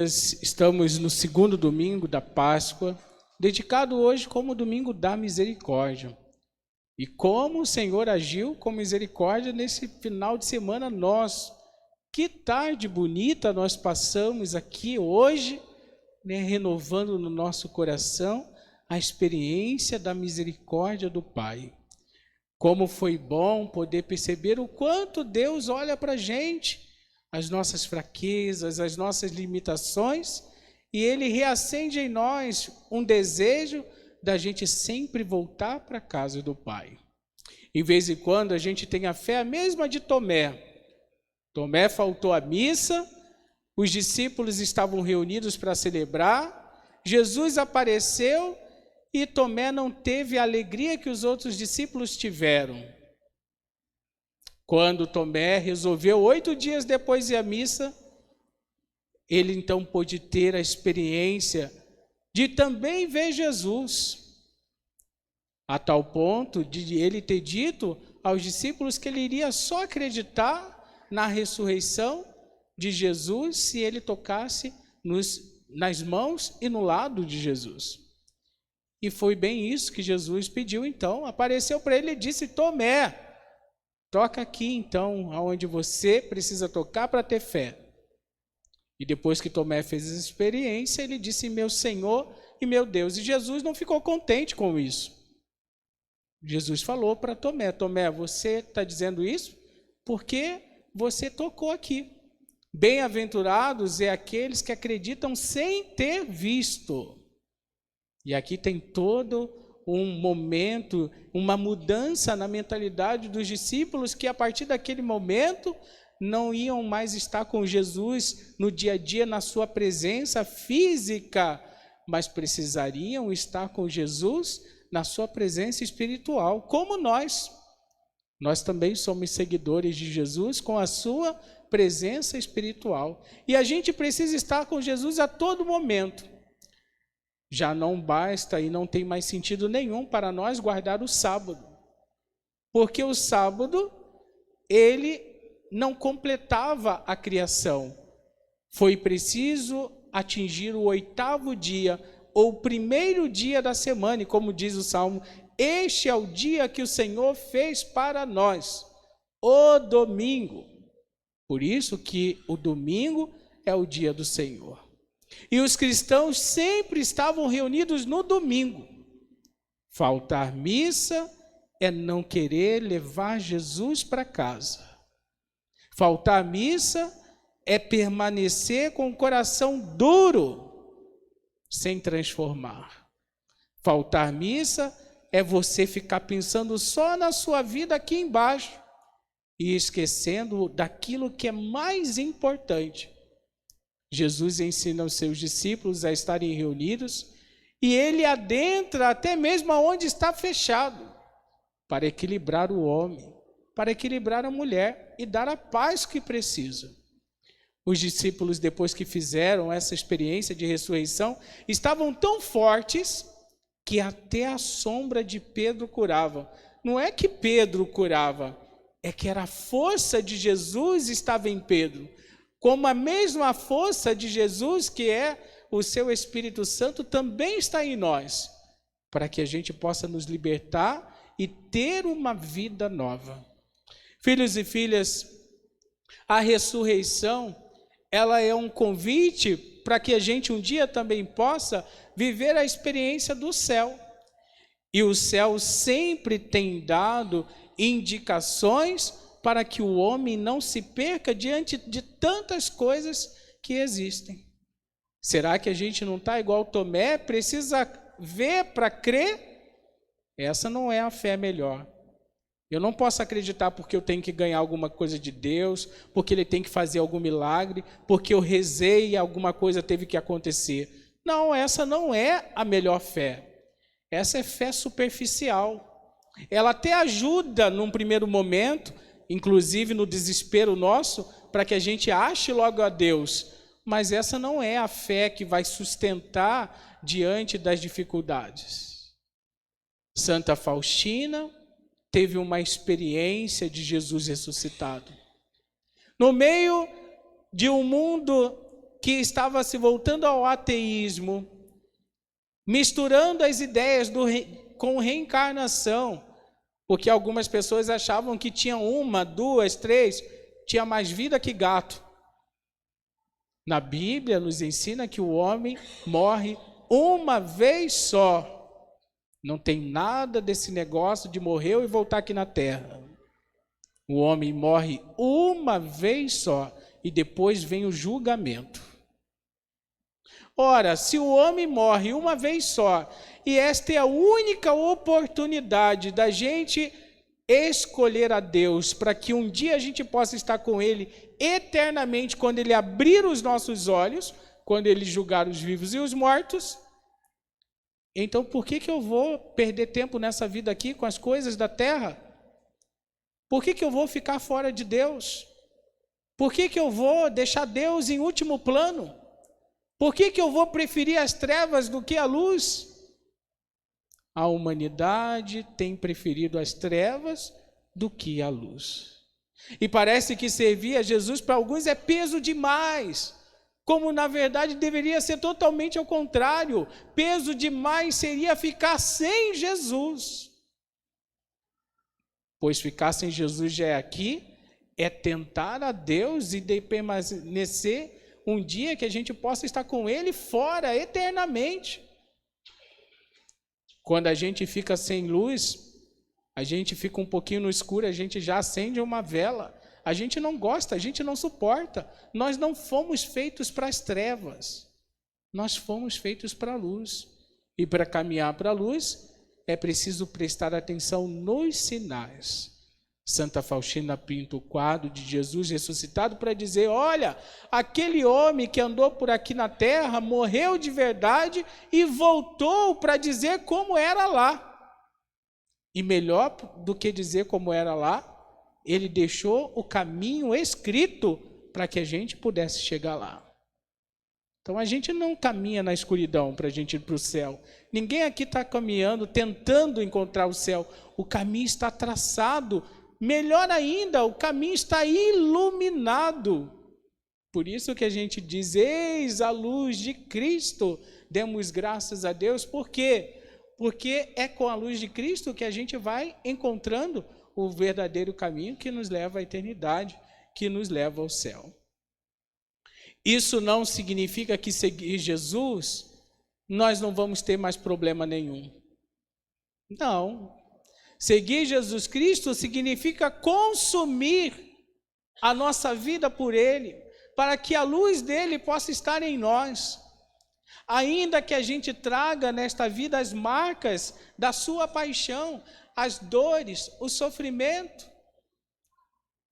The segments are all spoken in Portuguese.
Nós estamos no segundo domingo da Páscoa, dedicado hoje como domingo da misericórdia. E como o Senhor agiu com misericórdia nesse final de semana nosso. Que tarde bonita nós passamos aqui hoje, renovando no nosso coração a experiência da misericórdia do Pai. Como foi bom poder perceber o quanto Deus olha para a gente, as nossas fraquezas, as nossas limitações, e Ele reacende em nós um desejo da gente sempre voltar para a casa do Pai. Em vez em quando a gente tem a fé a mesma de Tomé. Tomé faltou à missa, os discípulos estavam reunidos para celebrar, Jesus apareceu e Tomé não teve a alegria que os outros discípulos tiveram. Quando Tomé resolveu 8 dias depois ir à missa, ele então pôde ter a experiência de também ver Jesus, a tal ponto de ele ter dito aos discípulos que ele iria só acreditar na ressurreição de Jesus se ele tocasse nas mãos e no lado de Jesus. E foi bem isso que Jesus pediu então, apareceu para ele e disse: Tomé, toca aqui então, aonde você precisa tocar para ter fé. E depois que Tomé fez essa experiência, ele disse: meu Senhor e meu Deus. E Jesus não ficou contente com isso. Jesus falou para Tomé: Tomé, você está dizendo isso porque você tocou aqui. Bem-aventurados é aqueles que acreditam sem ter visto. E aqui tem todo um momento, uma mudança na mentalidade dos discípulos que a partir daquele momento não iam mais estar com Jesus no dia a dia, na sua presença física, mas precisariam estar com Jesus na sua presença espiritual, como nós. Nós também somos seguidores de Jesus com a sua presença espiritual. E a gente precisa estar com Jesus a todo momento. Já não basta e não tem mais sentido nenhum para nós guardar o sábado. Porque o sábado, ele não completava a criação. Foi preciso atingir o 8º dia, ou o primeiro dia da semana, e como diz o Salmo, este é o dia que o Senhor fez para nós, o domingo. Por isso que o domingo é o dia do Senhor. E os cristãos sempre estavam reunidos no domingo. Faltar missa é não querer levar Jesus para casa. Faltar missa é permanecer com o coração duro, sem transformar. Faltar missa é você ficar pensando só na sua vida aqui embaixo e esquecendo daquilo que é mais importante. Jesus ensina os seus discípulos a estarem reunidos e ele adentra até mesmo aonde está fechado para equilibrar o homem, para equilibrar a mulher e dar a paz que precisa. Os discípulos, depois que fizeram essa experiência de ressurreição, estavam tão fortes que até a sombra de Pedro curava. Não é que Pedro curava, é que era a força de Jesus estava em Pedro. Como a mesma força de Jesus, que é o seu Espírito Santo, também está em nós, para que a gente possa nos libertar e ter uma vida nova. Filhos e filhas, a ressurreição, ela é um convite para que a gente um dia também possa viver a experiência do céu. E o céu sempre tem dado indicações para que o homem não se perca diante de tantas coisas que existem. Será que a gente não está igual Tomé? Precisa ver para crer? Essa não é a fé melhor. Eu não posso acreditar porque eu tenho que ganhar alguma coisa de Deus, porque Ele tem que fazer algum milagre, porque eu rezei e alguma coisa teve que acontecer. Não, essa não é a melhor fé. Essa é fé superficial. Ela até ajuda num primeiro momento, inclusive no desespero nosso, para que a gente ache logo a Deus. Mas essa não é a fé que vai sustentar diante das dificuldades. Santa Faustina teve uma experiência de Jesus ressuscitado. No meio de um mundo que estava se voltando ao ateísmo, misturando as ideias com reencarnação, porque algumas pessoas achavam que tinha 1, 2, 3, tinha mais vida que gato. Na Bíblia nos ensina que o homem morre uma vez só. Não tem nada desse negócio de morrer e voltar aqui na terra. O homem morre uma vez só e depois vem o julgamento. Ora, se o homem morre uma vez só, e esta é a única oportunidade da gente escolher a Deus, para que um dia a gente possa estar com Ele eternamente, quando Ele abrir os nossos olhos, quando Ele julgar os vivos e os mortos, então por que eu vou perder tempo nessa vida aqui com as coisas da terra? Por que eu vou ficar fora de Deus? Por que eu vou deixar Deus em último plano? Por que eu vou preferir as trevas do que a luz? A humanidade tem preferido as trevas do que a luz. E parece que servir a Jesus para alguns é peso demais, como na verdade deveria ser totalmente ao contrário. Peso demais seria ficar sem Jesus. Pois ficar sem Jesus já é aqui, é tentar a Deus e de permanecer um dia que a gente possa estar com Ele fora eternamente. Quando a gente fica sem luz, a gente fica um pouquinho no escuro, a gente já acende uma vela. A gente não gosta, a gente não suporta. Nós não fomos feitos para as trevas. Nós fomos feitos para a luz. E para caminhar para a luz, é preciso prestar atenção nos sinais. Santa Faustina pinta o quadro de Jesus ressuscitado para dizer: olha, aquele homem que andou por aqui na terra morreu de verdade e voltou para dizer como era lá. E melhor do que dizer como era lá, ele deixou o caminho escrito para que a gente pudesse chegar lá. Então a gente não caminha na escuridão para a gente ir para o céu. Ninguém aqui está caminhando, tentando encontrar o céu. O caminho está traçado. Melhor ainda, o caminho está iluminado. Por isso que a gente diz: eis a luz de Cristo. Demos graças a Deus. Por quê? Porque é com a luz de Cristo que a gente vai encontrando o verdadeiro caminho que nos leva à eternidade, que nos leva ao céu. Isso não significa que seguir Jesus, nós não vamos ter mais problema nenhum. Não. Seguir Jesus Cristo significa consumir a nossa vida por Ele, para que a luz dele possa estar em nós. Ainda que a gente traga nesta vida as marcas da sua paixão, as dores, o sofrimento.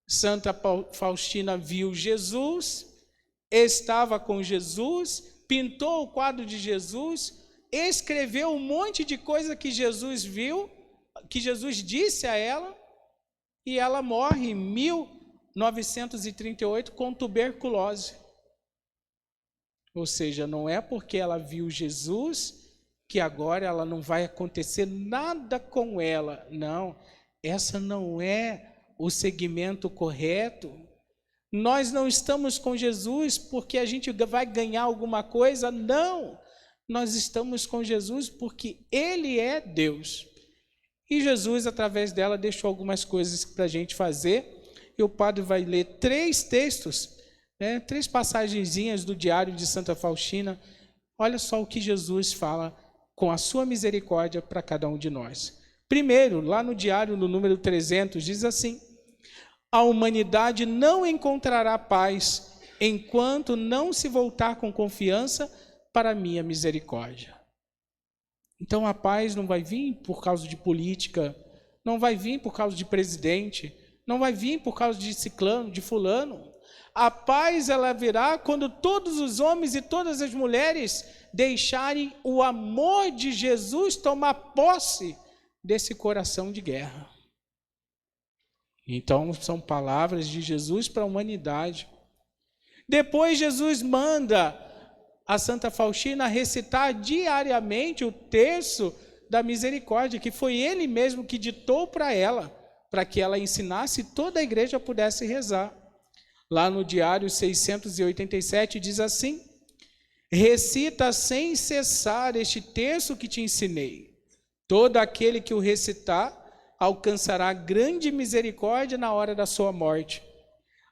Santa Faustina viu Jesus, estava com Jesus, pintou o quadro de Jesus, escreveu um monte de coisa que Jesus viu, que Jesus disse a ela, e ela morre em 1938 com tuberculose. Ou seja, não é porque ela viu Jesus que agora ela não vai acontecer nada com ela. Não, essa não é o segmento correto. Nós não estamos com Jesus porque a gente vai ganhar alguma coisa. Não, nós estamos com Jesus porque Ele é Deus. E Jesus, através dela, deixou algumas coisas para a gente fazer. E o padre vai ler 3 textos, 3 passagenzinhas do diário de Santa Faustina. Olha só o que Jesus fala com a sua misericórdia para cada um de nós. Primeiro, lá no diário, no número 300, diz assim: a humanidade não encontrará paz enquanto não se voltar com confiança para a minha misericórdia. Então a paz não vai vir por causa de política, não vai vir por causa de presidente, não vai vir por causa de ciclano, de fulano. A paz ela virá quando todos os homens e todas as mulheres deixarem o amor de Jesus tomar posse desse coração de guerra. Então são palavras de Jesus para a humanidade. Depois Jesus manda a Santa Faustina recitar diariamente o terço da misericórdia, que foi ele mesmo que ditou para ela, para que ela ensinasse e toda a igreja pudesse rezar. Lá no diário 687 diz assim: recita sem cessar este texto que te ensinei. Todo aquele que o recitar alcançará grande misericórdia na hora da sua morte.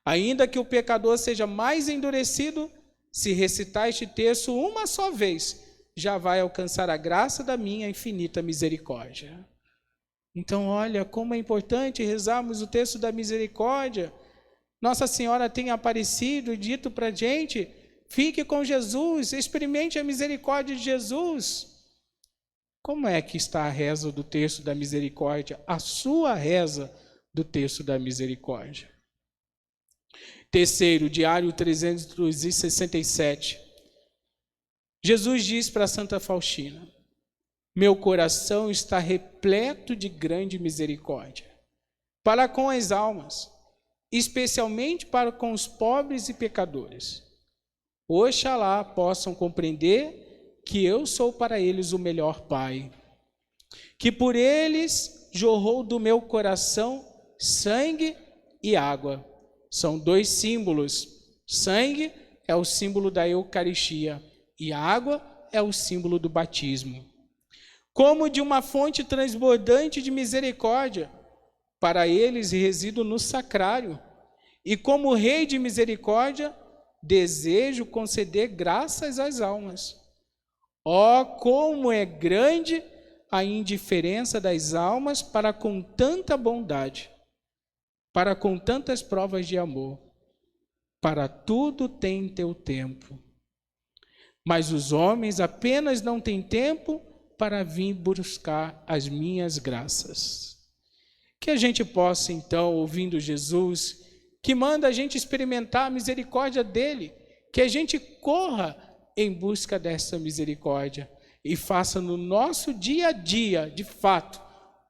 Ainda que o pecador seja mais endurecido, se recitar este texto uma só vez, já vai alcançar a graça da minha infinita misericórdia. Então, olha como é importante rezarmos o texto da misericórdia. Nossa Senhora tem aparecido e dito para a gente: fique com Jesus, experimente a misericórdia de Jesus. Como é que está a reza do texto da misericórdia? A sua reza do texto da misericórdia. Terceiro, diário 367. Jesus diz para Santa Faustina: meu coração está repleto de grande misericórdia para com as almas, especialmente para com os pobres e pecadores. Oxalá possam compreender que eu sou para eles o melhor Pai, que por eles jorrou do meu coração sangue e água. São dois símbolos. Sangue é o símbolo da Eucaristia e água é o símbolo do batismo. Como de uma fonte transbordante de misericórdia, para eles resido no sacrário, e como Rei de misericórdia, desejo conceder graças às almas. Ó, como é grande a indiferença das almas para com tanta bondade, para com tantas provas de amor. Para tudo tem teu tempo. Mas os homens apenas não têm tempo para vir buscar as minhas graças. Que a gente possa, então, ouvindo Jesus, que manda a gente experimentar a misericórdia dele, que a gente corra em busca dessa misericórdia e faça no nosso dia a dia, de fato,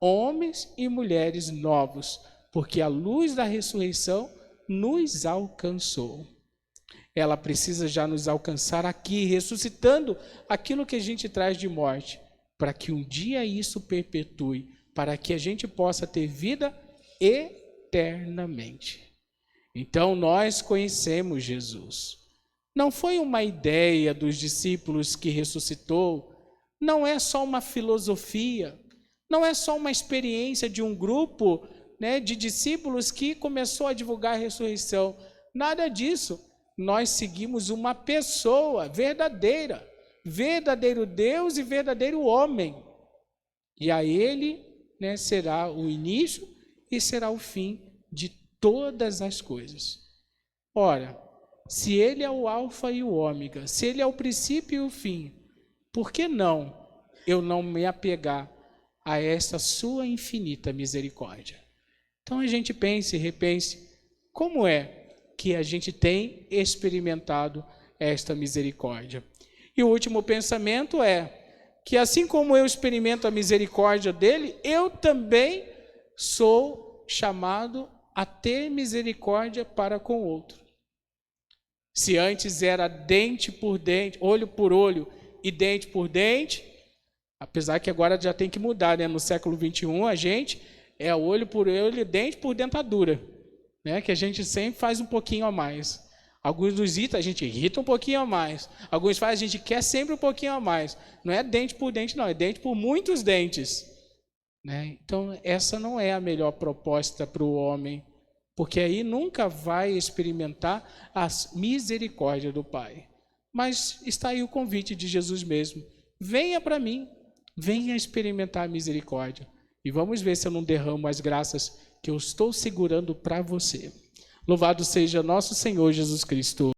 homens e mulheres novos, porque a luz da ressurreição nos alcançou. Ela precisa já nos alcançar aqui, ressuscitando aquilo que a gente traz de morte, para que um dia isso perpetue, para que a gente possa ter vida eternamente. Então nós conhecemos Jesus. Não foi uma ideia dos discípulos que ressuscitou, não é só uma filosofia, não é só uma experiência de um grupo, de discípulos que começou a divulgar a ressurreição. Nada disso. Nós seguimos uma pessoa verdadeira, verdadeiro Deus e verdadeiro homem. E a ele será o início e será o fim de todas as coisas. Ora, se ele é o alfa e o ômega, se ele é o princípio e o fim, por que não eu não me apegar a esta sua infinita misericórdia? Então a gente pense e repense, como é que a gente tem experimentado esta misericórdia? E o último pensamento é que assim como eu experimento a misericórdia dele, eu também sou chamado a ter misericórdia para com o outro. Se antes era dente por dente, olho por olho e dente por dente, apesar que agora já tem que mudar, no século XXI a gente é olho por olho e dente por dentadura, que a gente sempre faz um pouquinho a mais. Alguns nos irritam, a gente irrita um pouquinho a mais. Alguns fazem, a gente quer sempre um pouquinho a mais. Não é dente por dente, não, é dente por muitos dentes. Então, essa não é a melhor proposta para o homem, porque aí nunca vai experimentar a misericórdia do Pai. Mas está aí o convite de Jesus mesmo. Venha para mim, venha experimentar a misericórdia. E vamos ver se eu não derramo as graças que eu estou segurando para você. Louvado seja nosso Senhor Jesus Cristo.